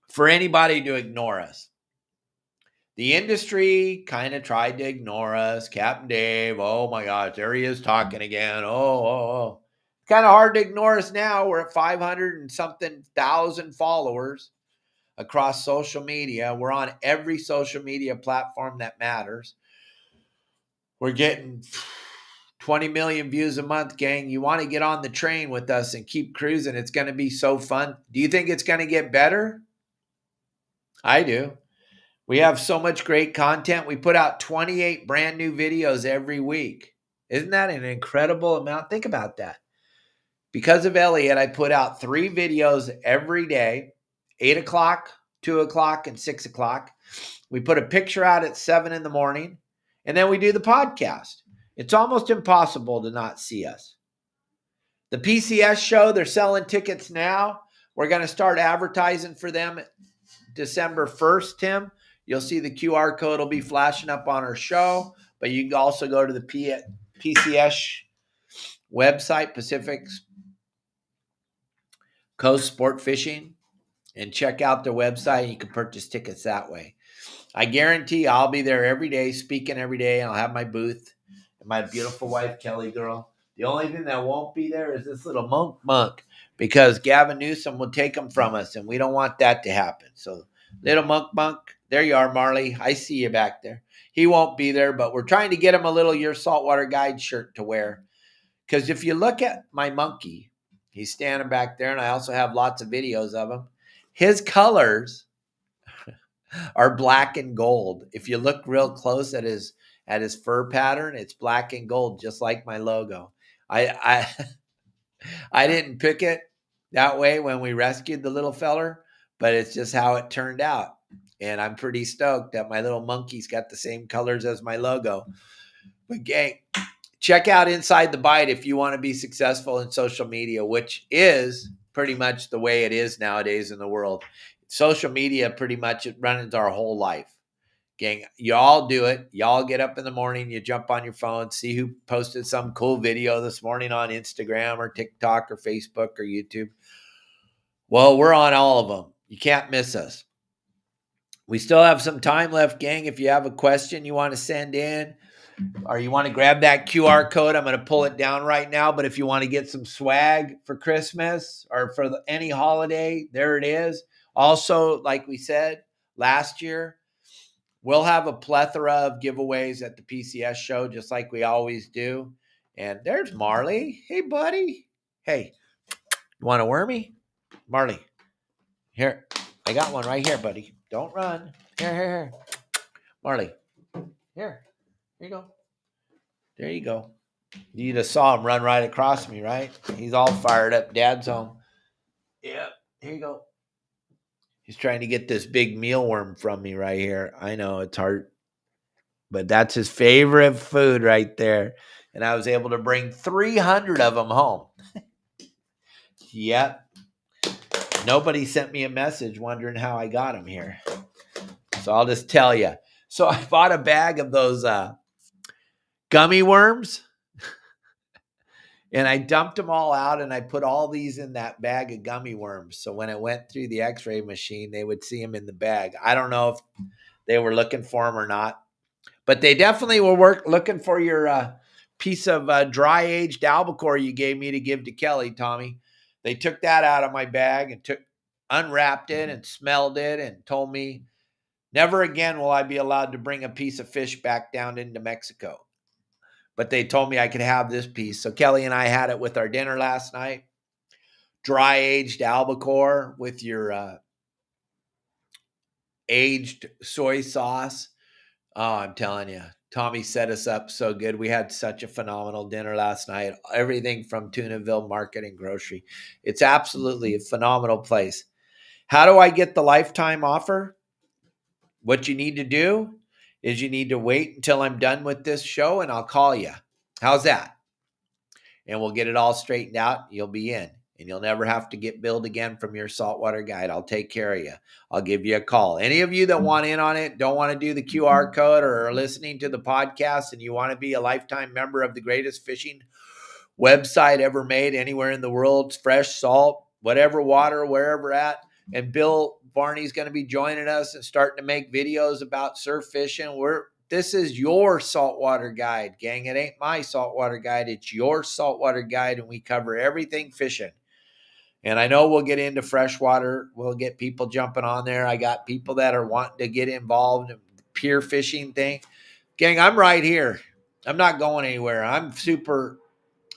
for anybody to ignore us. The industry kind of tried to ignore us. Captain Dave, oh my gosh, there he is talking again. Oh. Kind of hard to ignore us now. We're at 500 and something thousand followers across social media. We're on every social media platform that matters. We're getting 20 million views a month, gang. You want to get on the train with us and keep cruising. It's going to be so fun. Do you think it's going to get better? I do. We have so much great content. We put out 28 brand new videos every week. Isn't that an incredible amount? Think about that. Because of Elliot, I put out 3 videos every day, 8 o'clock, 2 o'clock, and 6 o'clock. We put a picture out at 7 in the morning, and then we do the podcast. It's almost impossible to not see us. The PCS show, they're selling tickets now. We're going to start advertising for them December 1st, Tim. You'll see the QR code will be flashing up on our show, but you can also go to the PCS website, Pacific Coast Sportfishing, and check out their website. You can purchase tickets that way. I guarantee I'll be there every day, speaking every day, and I'll have my booth and my beautiful wife, Kelly girl. The only thing that won't be there is this little monk, because Gavin Newsom will take him from us, and we don't want that to happen. So little monk, there you are, Marley. I see you back there. He won't be there, but we're trying to get him a little Your Saltwater Guide shirt to wear. Because if you look at my monkey, he's standing back there, and I also have lots of videos of him. His colors are black and gold. If you look real close at his fur pattern, it's black and gold, just like my logo. I I didn't pick it that way when we rescued the little feller, but it's just how it turned out. And I'm pretty stoked that my little monkey's got the same colors as my logo. But gang, check out Inside the Bite if you want to be successful in social media, which is pretty much the way it is nowadays in the world. Social media pretty much it runs our whole life. Gang, y'all do it. Y'all get up in the morning, you jump on your phone, see who posted some cool video this morning on Instagram or TikTok or Facebook or YouTube. Well, we're on all of them. You can't miss us. We still have some time left, gang. If you have a question you want to send in, or you want to grab that QR code, I'm going to pull it down right now. But if you want to get some swag for Christmas or for any holiday, there it is. Also, like we said last year, we'll have a plethora of giveaways at the PCS show, just like we always do. And there's Marley. Hey, buddy. Hey, you want a wormy? Marley, here. I got one right here, buddy. Don't run. Here. Marley, here. Here you go. There you go. You just saw him run right across me, right? He's all fired up. Dad's home. Yep. Here you go. He's trying to get this big mealworm from me right here. I know it's hard, but that's his favorite food right there. And I was able to bring 300 of them home. Yep. Nobody sent me a message wondering how I got them here. So I'll just tell you. So I bought a bag of those gummy worms, and I dumped them all out, and I put all these in that bag of gummy worms. So when it went through the x-ray machine, they would see them in the bag. I don't know if they were looking for them or not, but they definitely were looking for your piece of dry aged albacore you gave me to give to Kelly, Tommy. They took that out of my bag and unwrapped it and smelled it and told me never again will I be allowed to bring a piece of fish back down into Mexico. But they told me I could have this piece. So Kelly and I had it with our dinner last night. Dry aged albacore with your aged soy sauce. Oh, I'm telling you, Tommy set us up so good. We had such a phenomenal dinner last night. Everything from Tunaville Market and Grocery. It's absolutely a phenomenal place. How do I get the lifetime offer? What you need to do is you need to wait until I'm done with this show and I'll call you. How's that? And we'll get it all straightened out. You'll be in. And you'll never have to get billed again from your saltwater guide. I'll take care of you. I'll give you a call. Any of you that want in on it, don't want to do the QR code or are listening to the podcast and you want to be a lifetime member of the greatest fishing website ever made anywhere in the world, fresh salt, whatever water, wherever at. And Bill Barney's going to be joining us and starting to make videos about surf fishing. This is your saltwater guide, gang. It ain't my saltwater guide. It's your saltwater guide, and we cover everything fishing. And I know we'll get into freshwater. We'll get people jumping on there. I got people that are wanting to get involved in the pier fishing thing. Gang, I'm right here. I'm not going anywhere. I'm super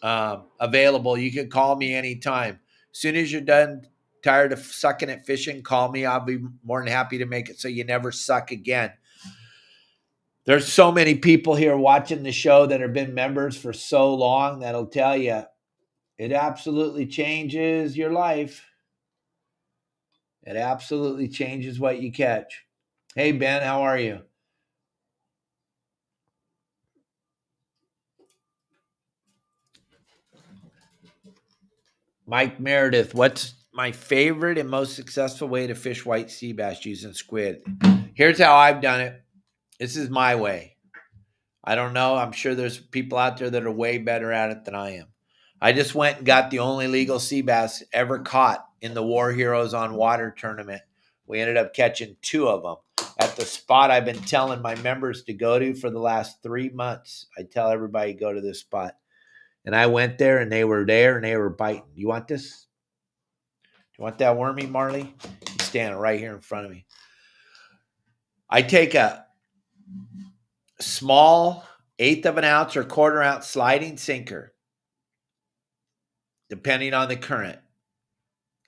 available. You can call me anytime. As soon as you're done, tired of sucking at fishing, call me. I'll be more than happy to make it so you never suck again. There's so many people here watching the show that have been members for so long that'll tell you it absolutely changes your life. It absolutely changes what you catch. Hey, Ben, how are you? Mike Meredith, what's my favorite and most successful way to fish white sea bass using squid? Here's how I've done it. This is my way. I don't know. I'm sure there's people out there that are way better at it than I am. I just went and got the only legal sea bass ever caught in the War Heroes on Water tournament. We ended up catching 2 of them at the spot I've been telling my members to go to for the last 3 months. I tell everybody go to this spot. And I went there and they were there and they were biting. You want this? You want that wormy, Marley? He's standing right here in front of me. I take a small 1/8 of an ounce or 1/4 ounce sliding sinker, depending on the current.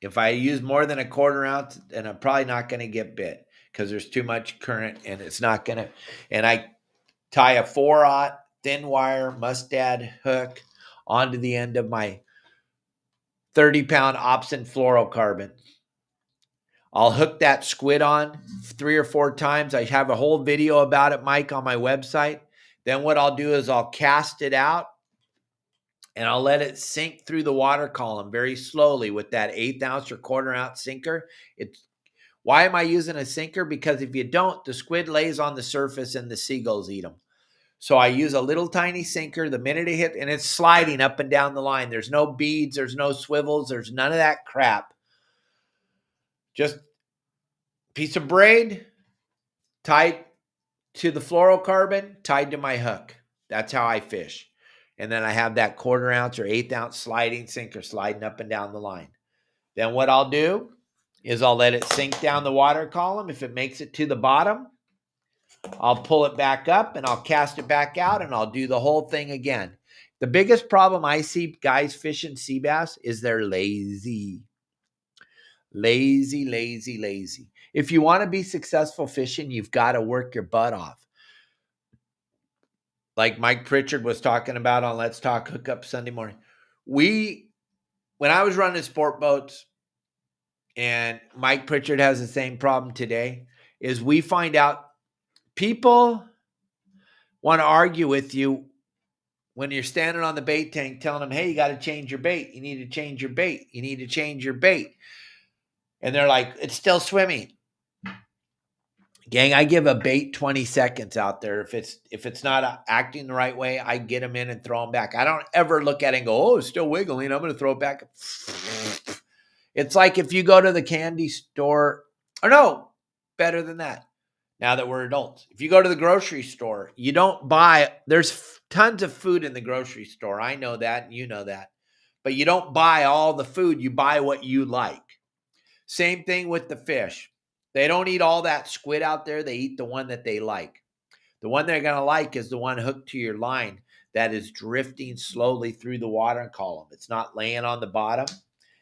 If I use more than a 1/4 ounce, then I'm probably not going to get bit because there's too much current and it's not going to. And I tie a 4/0 thin wire mustad hook onto the end of my 30-pound Opsin fluorocarbon. I'll hook that squid on 3 or 4 times. I have a whole video about it, Mike, on my website. Then what I'll do is I'll cast it out and I'll let it sink through the water column very slowly with that 1/8 ounce or 1/4 ounce sinker. Why am I using a sinker? Because if you don't, the squid lays on the surface and the seagulls eat them. So I use a little tiny sinker the minute it hit, and it's sliding up and down the line. There's no beads, there's no swivels, there's none of that crap. Just piece of braid tied to the fluorocarbon, tied to my hook. That's how I fish. And then I have that 1/4 ounce or 1/8 ounce sliding sinker sliding up and down the line. Then what I'll do is I'll let it sink down the water column. If it makes it to the bottom, I'll pull it back up and I'll cast it back out and I'll do the whole thing again. The biggest problem I see guys fishing sea bass is they're lazy. Lazy, lazy, lazy. If you want to be successful fishing, you've got to work your butt off. like Mike Pritchard was talking about on Let's Talk Hookup Sunday morning. When I was running sport boats, and Mike Pritchard has the same problem today, is we find out people want to argue with you when you're standing on the bait tank telling them, hey, you got to change your bait. You need to change your bait. You need to change your bait. And they're like, it's still swimming. Gang, I give a bait 20 seconds out there. If it's not acting the right way, I get them in and throw them back. I don't ever look at it and go, oh, it's still wiggling, I'm going to throw it back. It's like if you go to the candy store, or no, better than that. Now that we're adults, if you go to the grocery store, you don't buy, there's tons of food in the grocery store. I know that, and you know that. But you don't buy all the food. You buy what you like. Same thing with the fish. They don't eat all that squid out there. They eat the one that they like. The one they're going to like is the one hooked to your line that is drifting slowly through the water column. It's not laying on the bottom,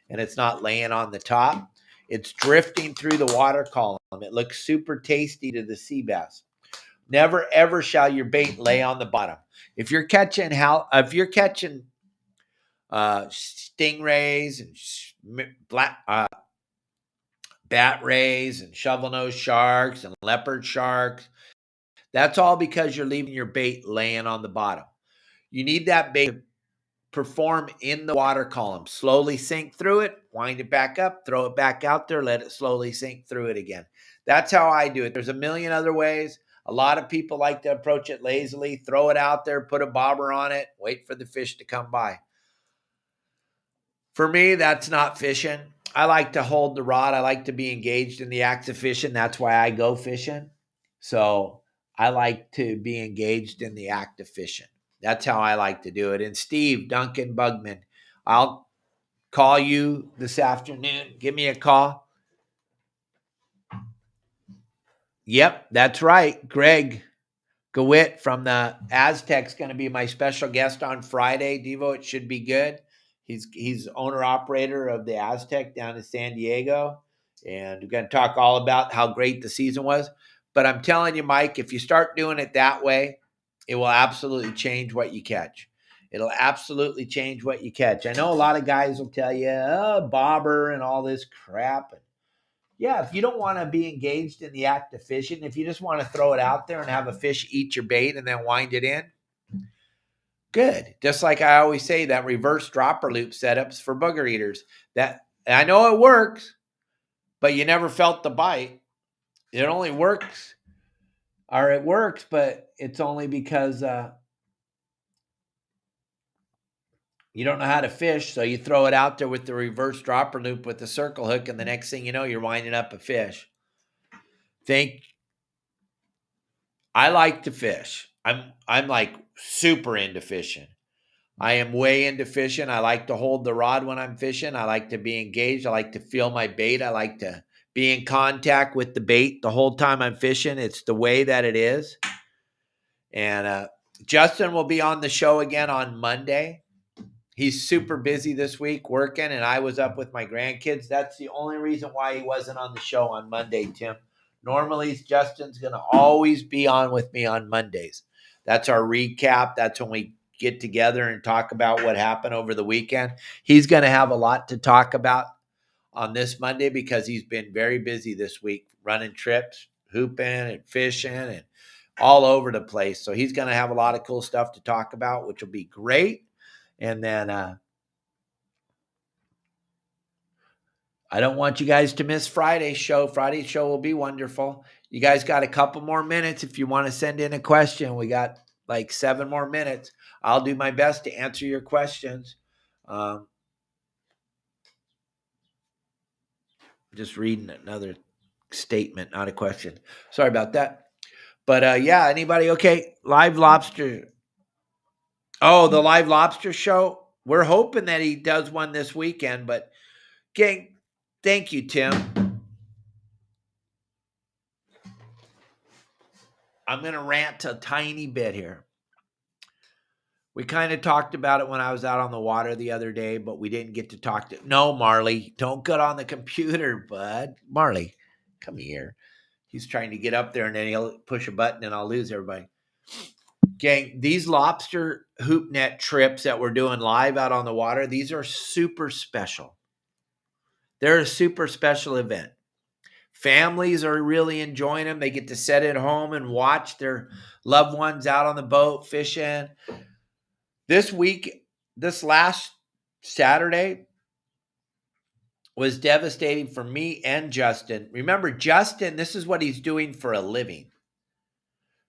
and it's not laying on the top. It's drifting through the water column. It looks super tasty to the sea bass. Never, ever shall your bait lay on the bottom. If you're catching stingrays and bat rays and shovel-nosed sharks and leopard sharks, that's all because you're leaving your bait laying on the bottom. You need that bait to perform in the water column. Slowly sink through it, wind it back up, throw it back out there, let it slowly sink through it again. That's how I do it. There's a million other ways. A lot of people like to approach it lazily, throw it out there, put a bobber on it, wait for the fish to come by. For me, that's not fishing. I like to hold the rod. I like to be engaged in the act of fishing. That's why I go fishing. So I like to be engaged in the act of fishing. That's how I like to do it. And Steve, Duncan Bugman, I'll call you this afternoon. Give me a call. Yep, that's right. Greg Gawitt from the Aztec's going to be my special guest on Friday. Devo, it should be good. He's owner-operator of the Aztec down in San Diego. And we're going to talk all about how great the season was. But I'm telling you, Mike, if you start doing it that way, it will absolutely change what you catch. It'll absolutely change what you catch. I know a lot of guys will tell you, oh, bobber and all this crap. Yeah, if you don't want to be engaged in the act of fishing, if you just want to throw it out there and have a fish eat your bait and then wind it in, good. Just like I always say, that reverse dropper loop setup's for booger eaters. That I know it works, but you never felt the bite. It only works, or it works, but it's only because you don't know how to fish, so you throw it out there with the reverse dropper loop with the circle hook, and the next thing you know, you're winding up a fish. I like to fish. I'm like super into fishing. I am way into fishing. I like to hold the rod when I'm fishing. I like to be engaged. I like to feel my bait. I like to be in contact with the bait the whole time I'm fishing. It's the way that it is. And Justin will be on the show again on Monday. He's super busy this week working, and I was up with my grandkids. That's the only reason why he wasn't on the show on Monday, Tim. Normally, Justin's going to always be on with me on Mondays. That's our recap. That's when we get together and talk about what happened over the weekend. He's going to have a lot to talk about on this Monday because he's been very busy this week, running trips, hooping and fishing and all over the place. So he's going to have a lot of cool stuff to talk about, which will be great. And then I don't want you guys to miss Friday's show. Friday's show will be wonderful. You guys got a couple more minutes if you want to send in a question. We got like 7 more minutes. I'll do my best to answer your questions. Just reading another statement, not a question. Sorry about that. But yeah, anybody okay? Live Lobster. Oh, the Live Lobster show. We're hoping that he does one this weekend, but gang, thank you, Tim. I'm going to rant a tiny bit here. We kind of talked about it when I was out on the water the other day, but we didn't get to talk to. No, Marley, don't get on the computer, bud. Marley, come here. He's trying to get up there, and then he'll push a button, and I'll lose everybody. Gang, these lobster hoop net trips that we're doing live out on the water, these are super special. They're a super special event. Families are really enjoying them. They get to sit at home and watch their loved ones out on the boat fishing. This week, this last Saturday was devastating for me and Justin. Remember, Justin, this is what he's doing for a living.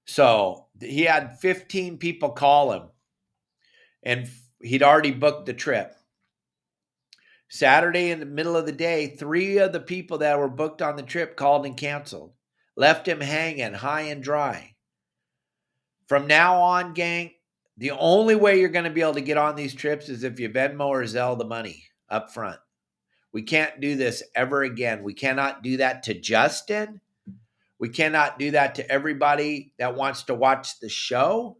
So he had 15 people call him, and he'd already booked the trip. Saturday in the middle of the day, 3 of the people that were booked on the trip called and canceled. Left him hanging high and dry. From now on, gang, the only way you're going to be able to get on these trips is if you Venmo or Zelle the money up front. We can't do this ever again. We cannot do that to Justin. We cannot do that to everybody that wants to watch the show.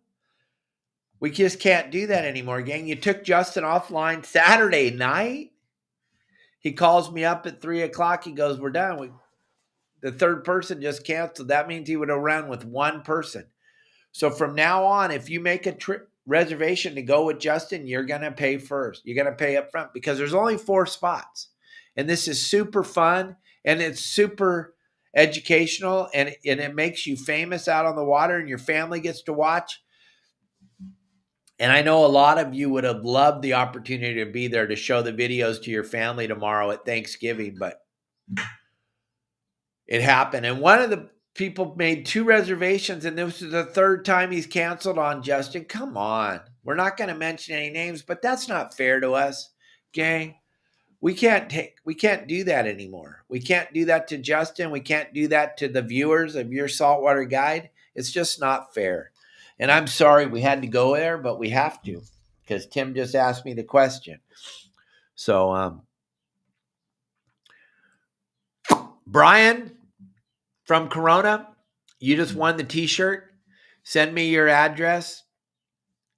We just can't do that anymore, gang. You took Justin offline Saturday night. He calls me up at 3 o'clock. He goes, we're done. The third person just canceled. That means he would have run with one person. So from now on, if you make a trip reservation to go with Justin, you're going to pay first. You're going to pay up front because there's only 4 spots. And this is super fun and it's super educational and it makes you famous out on the water and your family gets to watch. And I know a lot of you would have loved the opportunity to be there to show the videos to your family tomorrow at Thanksgiving, but it happened. And one of the people made 2 reservations, and this is the 3rd time he's canceled on Justin. Come on. We're not going to mention any names, but that's not fair to us, gang. We can't do that anymore. We can't do that to Justin. We can't do that to the viewers of your Saltwater Guide. It's just not fair. And I'm sorry we had to go there, but we have to because Tim just asked me the question. So, Brian from Corona, you just won the t-shirt. Send me your address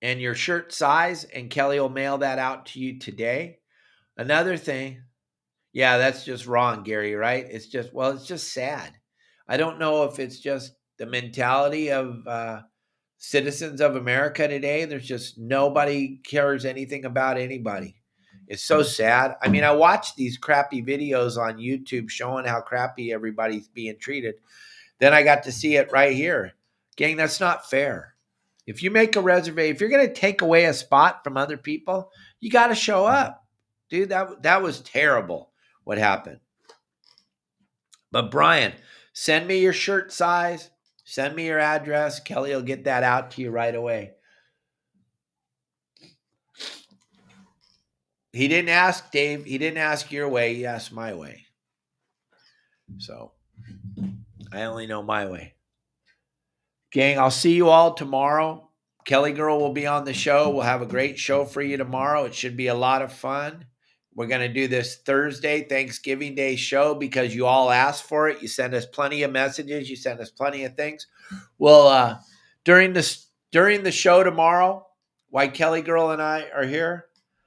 and your shirt size, and Kelly will mail that out to you today. Another thing, yeah, that's just wrong, Gary, right? It's just sad. I don't know if it's just the mentality of citizens of America today. There's just nobody cares anything about anybody. It's so sad. I mean, I watch these crappy videos on YouTube showing how crappy everybody's being treated. Then I got to see it right here. Gang, that's not fair. If you make a reservation, if you're going to take away a spot from other people, you got to show up. Dude, that was terrible what happened. But Brian, send me your shirt size. Send me your address. Kelly will get that out to you right away. He didn't ask, Dave. He didn't ask your way. He asked my way. So I only know my way. Gang, I'll see you all tomorrow. Kelly Girl will be on the show. We'll have a great show for you tomorrow. It should be a lot of fun. We're going to do this Thursday, Thanksgiving Day show because you all asked for it. You send us plenty of messages. You send us plenty of things. Well, during the show tomorrow, while Kelly Girl and I are here,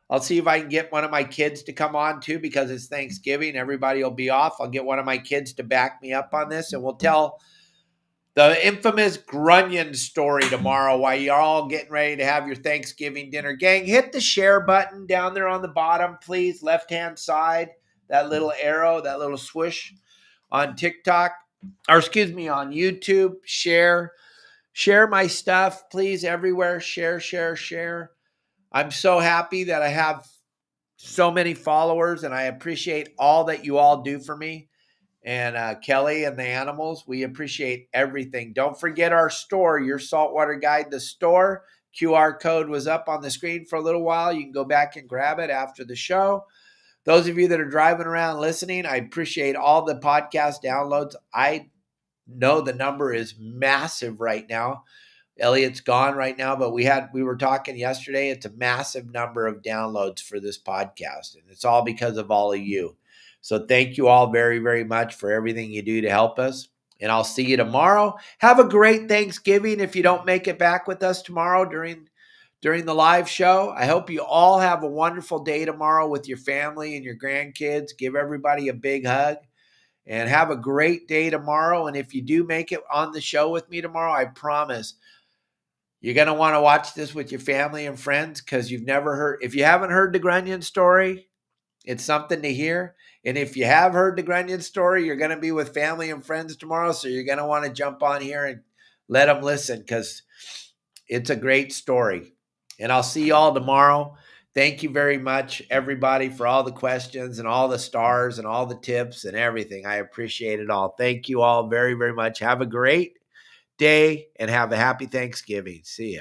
I'll see if I can get one of my kids to come on too because it's Thanksgiving. Everybody will be off. I'll get one of my kids to back me up on this, and we'll tell the infamous Grunion story tomorrow while you're all getting ready to have your Thanksgiving dinner. Gang, hit the share button down there on the bottom, please. Left-hand side, that little arrow, that little swoosh on TikTok, or excuse me, on YouTube. Share my stuff, please, everywhere. Share. I'm so happy that I have so many followers, and I appreciate all that you all do for me. And Kelly and the animals, we appreciate everything. Don't forget our store, Your Saltwater Guide, the store. QR code was up on the screen for a little while. You can go back and grab it after the show. Those of you that are driving around listening, I appreciate all the podcast downloads. I know the number is massive right now. Elliot's gone right now, but we were talking yesterday. It's a massive number of downloads for this podcast, and it's all because of all of you. So thank you all very, very much for everything you do to help us. And I'll see you tomorrow. Have a great Thanksgiving if you don't make it back with us tomorrow during the live show. I hope you all have a wonderful day tomorrow with your family and your grandkids. Give everybody a big hug and have a great day tomorrow. And if you do make it on the show with me tomorrow, I promise You're going to want to watch this with your family and friends because you've never heard, if you haven't heard the Grunion story, it's something to hear. And if you have heard the Grunion story, you're going to be with family and friends tomorrow. So you're going to want to jump on here and let them listen because it's a great story. And I'll see you all tomorrow. Thank you very much, everybody, for all the questions and all the stars and all the tips and everything. I appreciate it all. Thank you all very, very much. Have a great day and have a happy Thanksgiving. See ya.